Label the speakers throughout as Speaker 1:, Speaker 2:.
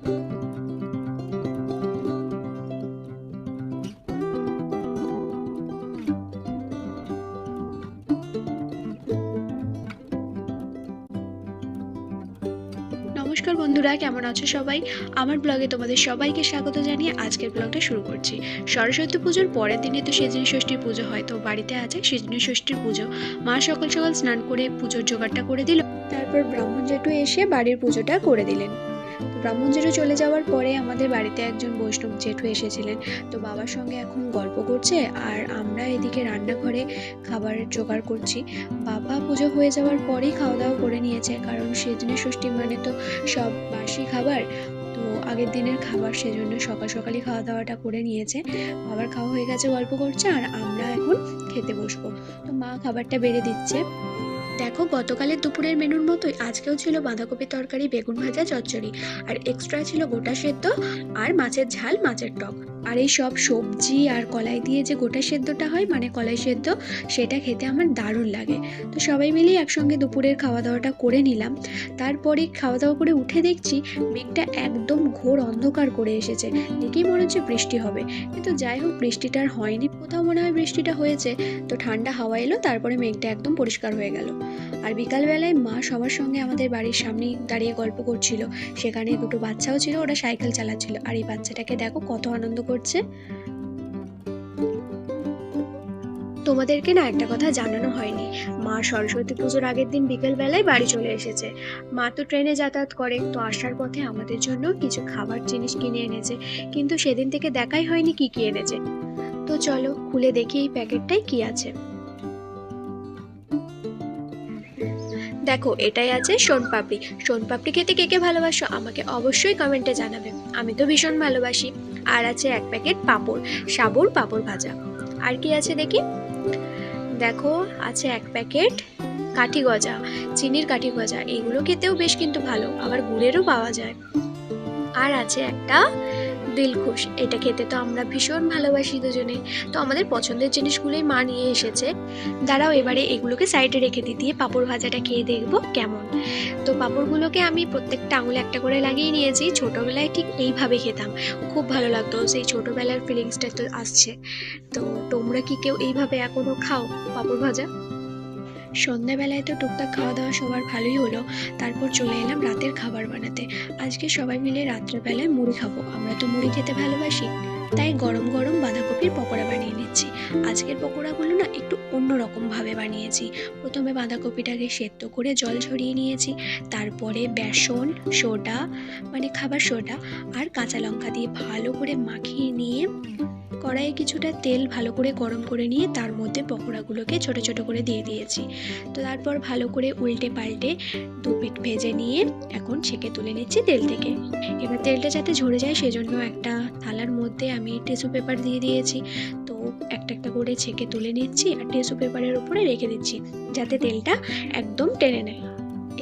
Speaker 1: নমস্কার বন্ধুরা, কেমন আছো সবাই? আমার ব্লগে তোমাদের সবাইকে স্বাগত জানিয়ে আজকের ব্লগটা শুরু করছি। সরস্বতী পুজোর পরের দিনে তো সেজনী ষষ্ঠীর পুজো হয়, তো বাড়িতে আছে সেজনী ষষ্ঠীর পুজো। মা সকাল সকাল স্নান করে পুজোর জোগাড়টা করে দিল, তারপর ব্রাহ্মণ জেঠু এসে বাড়ির পুজোটা করে দিলেন। ব্রাহ্মণ জেঠু চলে যাওয়ার পরে আমাদের বাড়িতে একজন বৈষ্ণব জেঠু এসেছিলেন, তো বাবার সঙ্গে এখন গল্প করছে আর আমরা এদিকে রান্নাঘরে খাবারের জোগাড় করছি। বাবা পুজো হয়ে যাওয়ার পরেই খাওয়া দাওয়া করে নিয়েছে, কারণ সেদিনে ষষ্ঠী মানে তো সব বাসি খাবার, তো আগের দিনের খাবার, সেজন্য সকাল সকালই খাওয়া দাওয়াটা করে নিয়েছে। বাবার খাওয়া হয়ে গেছে, গল্প করছে আর আমরা এখন খেতে বসবো। তো মা খাবারটা বেড়ে দিচ্ছে। দেখো, গতকালের দুপুরের মেনুর মতোই আজকেও ছিল বাঁধাকপি তরকারি, বেগুন ভাজা, চচ্চড়ি, আর এক্সট্রা ছিল গোটা সেদ্ধ আর মাছের ঝাল, মাছের টক। আর এই সব সবজি আর কলাই দিয়ে যে গোটা সেদ্ধটা হয়, মানে কলাই সেদ্ধ, সেটা খেতে আমার দারুণ লাগে। তো সবাই মিলেই একসঙ্গে দুপুরের খাওয়া দাওয়াটা করে নিলাম। তারপরে খাওয়া দাওয়া করে উঠে দেখছি মেঘটা একদম ঘোর অন্ধকার করে এসেছে, দেখেই মনে হচ্ছে বৃষ্টি হবে, কিন্তু যাই হোক বৃষ্টিটা আর হয়নি। কোথাও মনে হয় বৃষ্টিটা হয়েছে, তো ঠান্ডা হাওয়া এলো, তারপরে মেঘটা একদম পরিষ্কার হয়ে গেল। আর বিকালবেলায় মা সবার সঙ্গে আমাদের বাড়ির সামনেই দাঁড়িয়ে গল্প করছিল। সেখানে দুটো বাচ্চাও ছিল, ওরা সাইকেল চালাচ্ছিল, আর এই বাচ্চাটাকে দেখো কত আনন্দ করছে। তোমাদেরকে না একটা কথা জানানো হয়নি, মা সরস্বতী পুজোর আগের দিন বিকেল বেলায় বাড়ি চলে এসেছে। মা তো ট্রেনে যাতায়াত করে, তো আসার পথে আমাদের জন্য কিছু খাবার জিনিস কিনে এনেছে, কিন্তু সেদিন থেকে দেখাই হয়নি কি কি এনেছে। তো চলো খুলে দেখি এই প্যাকেটটাই কি আছে। দেখো, এটাই আছে সোনপাপড়ি। সোনপাপড়ি খেতে কে কে ভালোবাসো আমাকে অবশ্যই কমেন্টে জানাবে, আমি তো ভীষণ ভালোবাসি। আর আছে এক প্যাকেট পাঁপড়, সাবুর পাঁপড় ভাজা। আর কি আছে দেখি, দেখো আছে এক প্যাকেট কাঠি গজা, চিনির কাঠি গজা, এগুলো খেতেও বেশ কিন্তু ভালো, আবার গুড়েরও পাওয়া যায়। আর আছে একটা দিলখুশ, এটা খেতে তো আমরা ভীষণ ভালোবাসি দুজনে, তো আমাদের পছন্দের জিনিসগুলোই মা নিয়ে এসেছে। দাঁড়াও, এবারে এগুলোকে সাইডে রেখে দিয়ে পাঁপড় ভাজাটা খেয়ে দেখবো কেমন। তো পাঁপড়গুলোকে আমি প্রত্যেকটা আঙুলে একটা করে লাগিয়ে নিয়েছি। ছোটবেলায় ঠিক এইভাবে খেতাম, খুব ভালো লাগতো, সেই ছোটবেলার ফিলিংসটা তো আসছে। তো তোমরা কি কেউ এইভাবে এখনো খাও পাঁপড় ভাজা? সন্ধ্যাবেলায় তো টুকটাক খাওয়া দাওয়া সবার ভালোই হলো, তারপর চলে এলাম রাতের খাবার বানাতে। আজকে সবাই মিলে রাত্রেবেলায় মুড়ি খাবো, আমরা তো মুড়ি খেতে ভালোবাসি, তাই গরম গরম বাঁধাকপির পকোড়া বানিয়ে নিচ্ছি। আজকের পকোড়াগুলো না একটু অন্যরকম ভাবে বানিয়েছি। প্রথমে বাঁধাকপিটাকে সেদ্ধ করে জল ঝরিয়ে নিয়েছি, তারপরে বেসন, সোডা মানে খাবার সোডা আর কাঁচা লঙ্কা দিয়ে ভালো করে মাখিয়ে নিয়ে কড়াইয়ে কিছুটা তেল ভালো করে গরম করে নিয়ে তার মধ্যে পকোড়াগুলোকে ছোট ছোট করে দিয়ে দিয়েছি। তো তারপর ভালো করে উল্টে পাল্টে দু পিঠ ভেজে নিয়ে এখন ছেঁকে তুলে নিচ্ছি তেল থেকে। এবার তেলটা যাতে ঝরে যায় সেজন্য একটা থালার মধ্যে আমি টিস্যু পেপার দিয়ে দিয়েছি। তো একটা একটা করে ছেঁকে তুলে নিচ্ছি আর টিস্যু পেপারের উপরে রেখে দিচ্ছি, যাতে তেলটা একদম টেনে নেয়।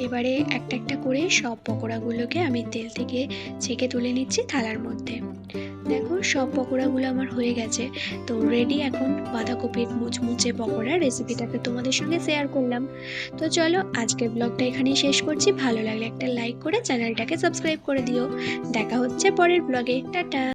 Speaker 1: এবারে একটা একটা করে সব পকোড়াগুলোকে আমি তেল থেকে ছেঁকে তুলে নিচ্ছি থালার মধ্যে। দেখো, সব পকোড়াগুলো আমার হয়ে গেছে, তো রেডি এখন বাঁধাকপির মুচমুচে পকোড়ার রেসিপিটাকে তোমাদের সঙ্গে শেয়ার করলাম। তো চলো আজকের ব্লগটা এখানেই শেষ করছি, ভালো লাগলে একটা লাইক করে চ্যানেলটাকে সাবস্ক্রাইব করে দিও। দেখা হচ্ছে পরের ব্লগে, টাটা।